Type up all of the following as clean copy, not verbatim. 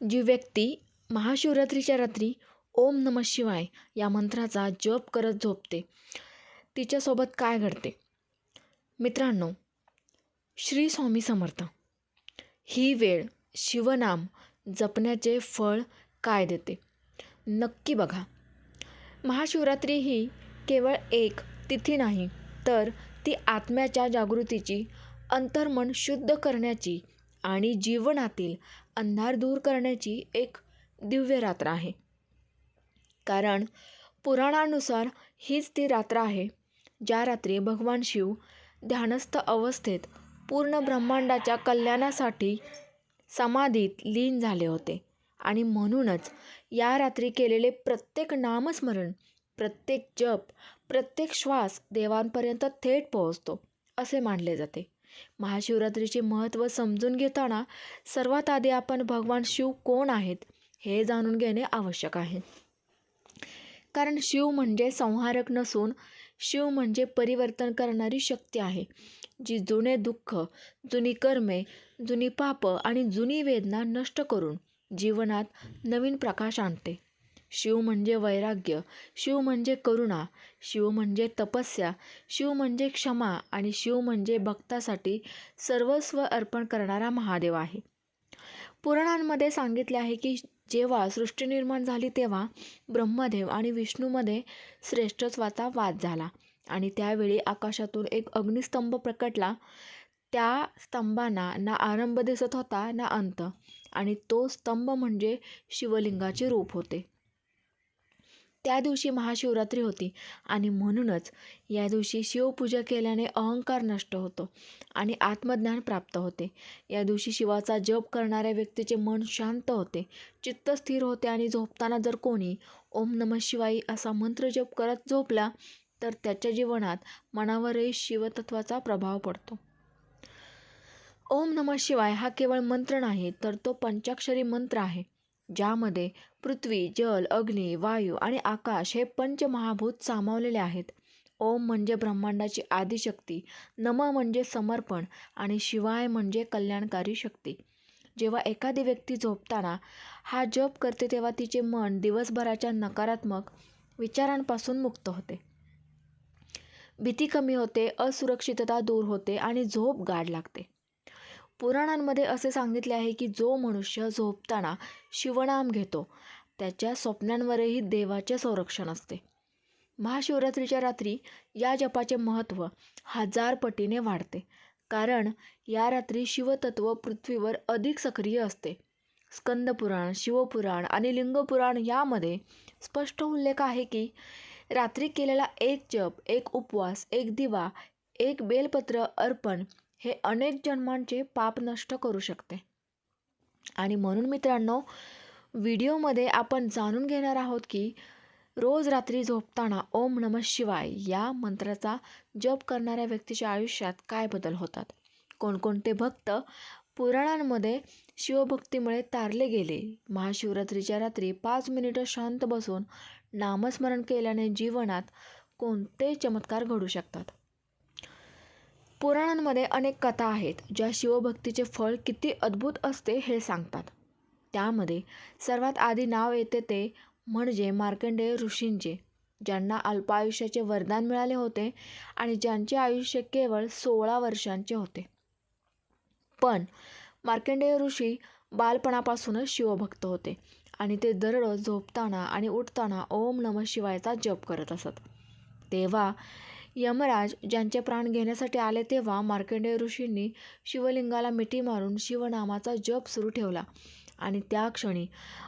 जी व्यक्ती महाशिवरात्रीच्या रात्री ओम नमः शिवाय या मंत्राचा जप करत झोपते, तिच्यासोबत काय घडते? मित्रांनो, श्री स्वामी समर्थ. ही वेळ शिवनाम जपण्याचे फळ काय देते? नक्की बघा. महाशिवरात्री ही केवळ एक तिथी नाही, तर ती आत्म्याच्या जागृतीची, अंतर्मन शुद्ध करण्याची आणि जीवनातील अंधार दूर करण्याची एक दिव्य रात्र आहे. कारण पुराणानुसार हीच ती रात्र आहे ज्या रात्री भगवान शिव ध्यानस्थ अवस्थेत पूर्ण ब्रह्मांडाच्या कल्याणासाठी समाधीत लीन झाले होते. आणि म्हणूनच या रात्री केलेले प्रत्येक नामस्मरण, प्रत्येक जप, प्रत्येक श्वास देवांपर्यंत थेट पोहोचतो असे मानले जाते. महाशिवरात्रीचे महत्त्व समजून घेताना सर्वात आधी आपण भगवान शिव कोण आहेत हे जाणून घेणे आवश्यक आहे. कारण शिव म्हणजे संहारक नसून शिव म्हणजे परिवर्तन करणारी शक्ती आहे, जी जुने दुःख, जुनी कर्मे, जुनी पाप आणि जुनी वेदना नष्ट करून जीवनात नवीन प्रकाश आणते. शिव म्हणजे वैराग्य, शिव म्हणजे करुणा, शिव म्हणजे तपस्या, शिव म्हणजे क्षमा आणि शिव म्हणजे भक्तासाठी सर्वस्व अर्पण करणारा महादेव आहे. पुराणांमध्ये सांगितले आहे की जेव्हा सृष्टी निर्माण झाली तेव्हा ब्रह्मदेव आणि विष्णूमध्ये श्रेष्ठत्वाचा वाद झाला आणि त्यावेळी आकाशातून एक अग्निस्तंभ प्रकटला. त्या स्तंभांना ना आरंभ दिसत होता ना अंत, आणि तो स्तंभ म्हणजे शिवलिंगाचे रूप होते. त्या दिवशी महाशिवरात्री होती आणि म्हणूनच या दिवशी शिवपूजा केल्याने अहंकार नष्ट होतो आणि आत्मज्ञान प्राप्त होते. या दिवशी शिवाचा जप करणाऱ्या व्यक्तीचे मन शांत होते, चित्त स्थिर होते आणि झोपताना जर कोणी ओम नमः शिवाय असा मंत्र जप करत झोपला तर त्याच्या जीवनात मनावरही शिवतत्वाचा प्रभाव पडतो. ओम नमः शिवाय हा केवळ मंत्र नाही, तर तो पंचाक्षरी मंत्र आहे, ज्यामध्ये पृथ्वी, जल, अग्नी, वायू आणि आकाश हे पंचमहाभूत सामावलेले आहेत. ओम म्हणजे ब्रह्मांडाची आदिशक्ती, नम म्हणजे समर्पण आणि शिवाय म्हणजे कल्याणकारी शक्ती. जेव्हा एखादी व्यक्ती झोपताना हा जप करते तेव्हा तिचे मन दिवसभराच्या नकारात्मक विचारांपासून मुक्त होते, भीती कमी होते, असुरक्षितता दूर होते आणि झोप गाढ लागते. पुराणांमध्ये असे सांगितले आहे की जो मनुष्य झोपताना शिवनाम घेतो त्याच्या स्वप्नांवरही देवाचे संरक्षण असते. महाशिवरात्रीच्या रात्री या जपाचे महत्त्व 1000 पटीने वाढते, कारण या रात्री शिवतत्व पृथ्वीवर अधिक सक्रिय असते. स्कंदपुराण, शिवपुराण आणि लिंगपुराण यामध्ये स्पष्ट उल्लेख आहे की रात्री केलेला एक जप, एक उपवास, एक दिवा, एक बेलपत्र अर्पण हे अनेक जन्मांचे पाप नष्ट करू शकते. आणि म्हणून मित्रांनो, व्हिडिओमध्ये आपण जाणून घेणार आहोत की रोज रात्री झोपताना ओम नमः शिवाय या मंत्राचा जप करणाऱ्या व्यक्तीच्या आयुष्यात काय बदल होतात. कोणकोणते भक्त पुराणांमध्ये शिवभक्तीमुळे तारले गेले. महाशिवरात्रीच्या रात्री 5 मिनिटं शांत बसून नामस्मरण केल्याने जीवनात कोणते चमत्कार घडू शकतात. पुराणांमध्ये अनेक कथा आहेत ज्या शिवभक्तीचे फळ किती अद्भुत असते हे सांगतात. त्यामध्ये सर्वात आधी नाव येते ते म्हणजे मार्कंडेय ऋषींचे, ज्यांना अल्पायुष्याचे वरदान मिळाले होते आणि ज्यांचे आयुष्य केवळ 16 वर्षांचे होते. पण मार्कंडेय ऋषी बालपणापासूनच शिवभक्त होते आणि ते दररोज झोपताना आणि उठताना ओम नमः शिवायचा जप करत असत. तेव्हा यमराज ज्यांचे प्राण घेण्यासाठी आले तेव्हा मार्कंडेय ऋषींनी शिवलिंगाला मिठी मारून शिवनामाचा जप सुरू ठेवला आणि त्या क्षणी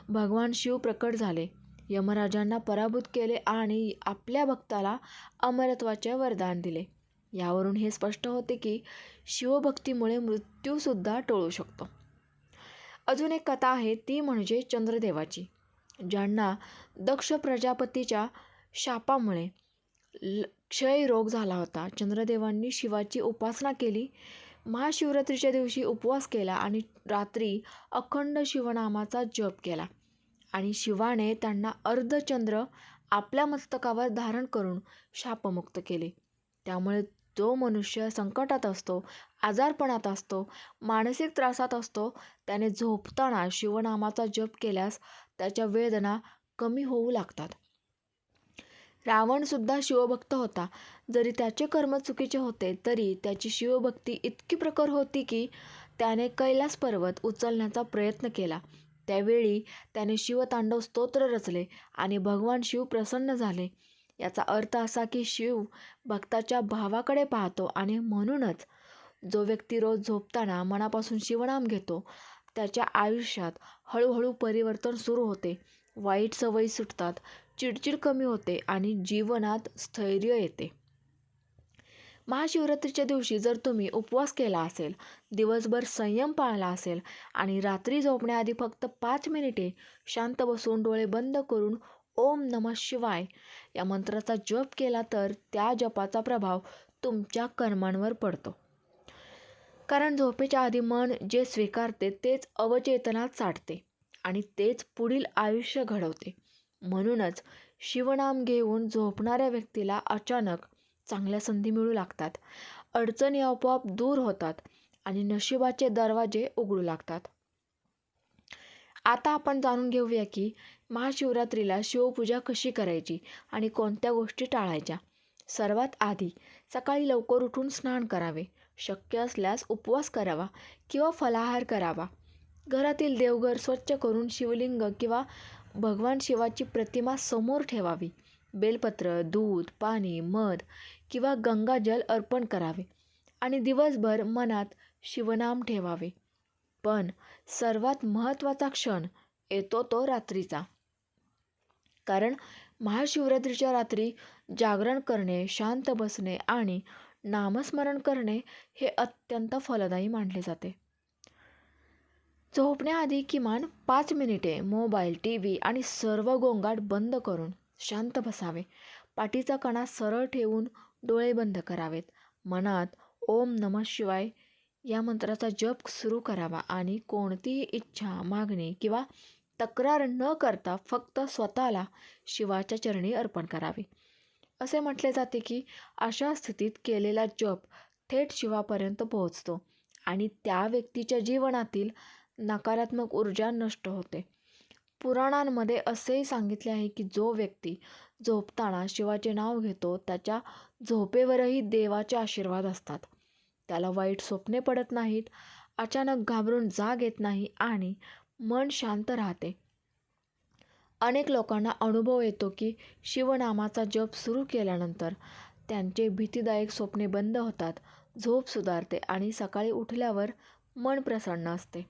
भगवान शिव प्रकट झाले, यमराजांना पराभूत केले आणि आपल्या भक्ताला अमरत्वाचे वरदान दिले. यावरून हे स्पष्ट होते की शिवभक्तीमुळे मृत्यूसुद्धा टळू शकतो. अजून एक कथा आहे ती म्हणजे चंद्रदेवाची, ज्यांना दक्ष प्रजापतीच्या शापामुळे क्षय रोग झाला होता. चंद्रदेवांनी शिवाची उपासना केली, महाशिवरात्रीच्या दिवशी उपवास केला आणि रात्री अखंड शिवनामाचा जप केला आणि शिवाने त्यांना अर्धचंद्र आपल्या मस्तकावर धारण करून शापमुक्त केले. त्यामुळे जो मनुष्य संकटात असतो, आजारपणात असतो, मानसिक त्रासात असतो, त्याने झोपताना शिवनामाचा जप केल्यास त्याच्या वेदना कमी होऊ लागतात. रावणसुद्धा शिवभक्त होता. जरी त्याचे कर्म चुकीचे होते तरी त्याची शिवभक्ती इतकी प्रखर होती की त्याने कैलास पर्वत उचलण्याचा प्रयत्न केला. त्यावेळी त्याने शिवतांडव स्तोत्र रचले आणि भगवान शिव प्रसन्न झाले. याचा अर्थ असा की शिव भक्ताच्या भावाकडे पाहतो आणि म्हणूनच जो व्यक्ती रोज झोपताना मनापासून शिवनाम घेतो त्याच्या आयुष्यात हळूहळू परिवर्तन सुरू होते. वाईट सवयी सुटतात, चिडचिड कमी होते आणि जीवनात स्थैर्य येते. महाशिवरात्रीच्या दिवशी जर तुम्ही उपवास केला असेल, दिवसभर संयम पाळला असेल आणि रात्री झोपण्याआधी फक्त 5 मिनिटे शांत बसून डोळे बंद करून ओम नमः शिवाय या मंत्राचा जप केला तर त्या जपाचा प्रभाव तुमच्या कर्मांवर पडतो. कारण झोपेच्या आधी मन जे स्वीकारते तेच अवचेतनात साठते आणि तेच पुढील आयुष्य घडवते. म्हणूनच शिवनाम घेऊन झोपणाऱ्या व्यक्तीला अचानक चांगल्या संधी मिळू लागतात, अडचणी आपोआप दूर होतात आणि नशिबाचे दरवाजे उघडू लागतात. आता आपण जाणून घेऊया की महाशिवरात्रीला शिवपूजा कशी करायची आणि कोणत्या गोष्टी टाळायच्या. सर्वात आधी सकाळी लवकर उठून स्नान करावे, शक्य असल्यास उपवास करावा किंवा फलाहार करावा. घरातील देवघर स्वच्छ करून शिवलिंग किंवा भगवान शिवाची प्रतिमा समोर ठेवावी. बेलपत्र, दूध, पाणी, मध किंवा गंगाजल अर्पण करावे आणि दिवसभर मनात शिवनाम ठेवावे. पण सर्वात महत्त्वाचा क्षण येतो तो रात्रीचा. कारण महाशिवरात्रीच्या रात्री जागरण करणे, शांत बसणे आणि नामस्मरण करणे हे अत्यंत फलदायी मानले जाते. झोपण्याआधी किमान 5 मिनिटे मोबाईल, टीव्ही आणि सर्व गोंगाट बंद करून शांत बसावे. पाठीचा कणा सरळ ठेवून डोळे बंद करावेत. मनात ओम नमः शिवाय या मंत्राचा जप सुरू करावा आणि कोणतीही इच्छा, मागणी किंवा तक्रार न करता फक्त स्वतःला शिवाच्या चरणी अर्पण करावे. असे म्हटले जाते की अशा स्थितीत केलेला जप थेट शिवापर्यंत पोहोचतो आणि त्या व्यक्तीच्या जीवनातील नकारात्मक ऊर्जा नष्ट होते. पुराणांमध्ये असेही सांगितले आहे की जो व्यक्ती झोपताना शिवाचे नाव घेतो त्याच्या झोपेवरही देवाचे आशीर्वाद असतात. त्याला वाईट स्वप्ने पडत नाहीत, अचानक घाबरून जाग येत नाही आणि मन शांत राहते. अनेक लोकांना अनुभव येतो की शिवनामाचा जप सुरू केल्यानंतर त्यांचे भीतीदायक स्वप्ने बंद होतात, झोप सुधारते आणि सकाळी उठल्यावर मन प्रसन्न असते.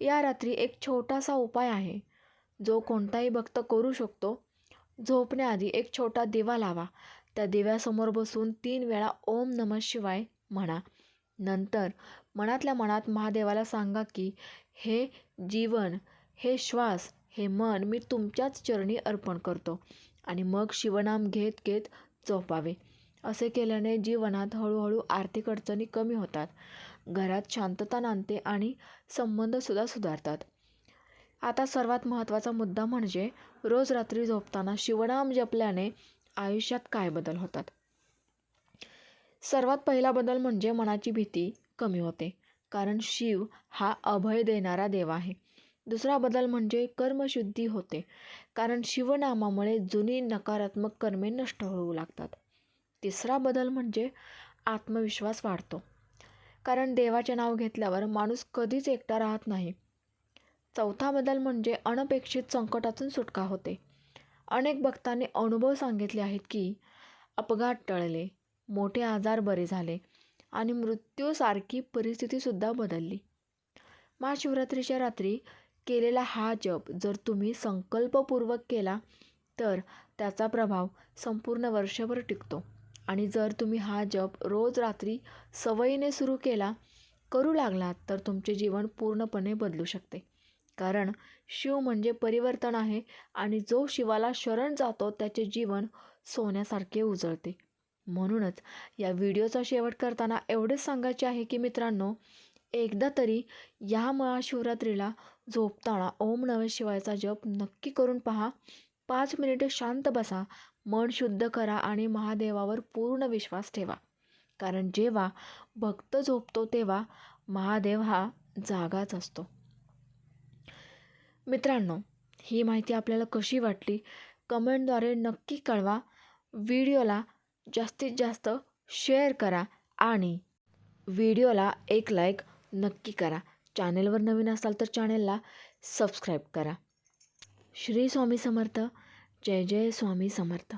या रात्री एक छोटासा उपाय आहे जो कोणताही भक्त करू शकतो. झोपण्याआधी एक छोटा दिवा लावा. त्या दिव्यासमोर बसून 3 वेळा ओम नमः शिवाय म्हणा. नंतर मनातल्या मनात महादेवाला सांगा की हे जीवन, हे श्वास, हे मन मी तुमच्याच चरणी अर्पण करतो आणि मग शिवनाम घेत घेत झोपावे. असे केल्याने जीवनात हळूहळू आर्थिक अडचणी कमी होतात, घरात शांतता नांदते आणि संबंधसुद्धा सुधारतात. आता सर्वात महत्त्वाचा मुद्दा म्हणजे रोज रात्री झोपताना शिवनाम जपल्याने आयुष्यात काय बदल होतात. सर्वात पहिला बदल म्हणजे मनाची भीती कमी होते, कारण शिव हा अभय देणारा देव आहे. दुसरा बदल म्हणजे कर्मशुद्धी होते, कारण शिवनामामुळे जुनी नकारात्मक कर्मे नष्ट होऊ लागतात. तिसरा बदल म्हणजे आत्मविश्वास वाढतो, कारण देवाचे नाव घेतल्यावर माणूस कधीच एकटा राहत नाही. चौथा बदल म्हणजे अनपेक्षित संकटातून सुटका होते. अनेक भक्तांनी अनुभव सांगितले आहेत की अपघात टळले, मोठे आजार बरे झाले आणि मृत्यूसारखी परिस्थितीसुद्धा बदलली. महाशिवरात्रीच्या रात्री केलेला हा जप जर तुम्ही संकल्पपूर्वक केला तर त्याचा प्रभाव संपूर्ण वर्षभर टिकतो आणि जर तुम्ही हा जप रोज रात्री सवयीने सुरू करू लागलात तर तुमचे जीवन पूर्णपणे बदलू शकते. कारण शिव म्हणजे परिवर्तन आहे आणि जो शिवाला शरण जातो त्याचे जीवन सोन्यासारखे उजळते. म्हणूनच या व्हिडिओचा शेवट करताना एवढेच सांगायचे आहे की मित्रांनो, एकदा तरी या महाशिवरात्रीला झोपताना ओम नमः शिवायचा जप नक्की करून पहा. 5 मिनिटे शांत बसा, मन शुद्ध करा आणि महादेवावर पूर्ण विश्वास ठेवा. कारण जेव्हा भक्त झोपतो तेव्हा महादेव हा जागाच असतो. मित्रांनो, ही माहिती आपल्याला कशी वाटली कमेंटद्वारे नक्की कळवा. व्हिडिओला जास्तीत जास्त शेअर करा आणि व्हिडिओला एक लाईक नक्की करा. चॅनेलवर नवीन असाल तर चॅनेलला सबस्क्राईब करा. श्री स्वामी समर्थ. जय जय स्वामी समर्थ.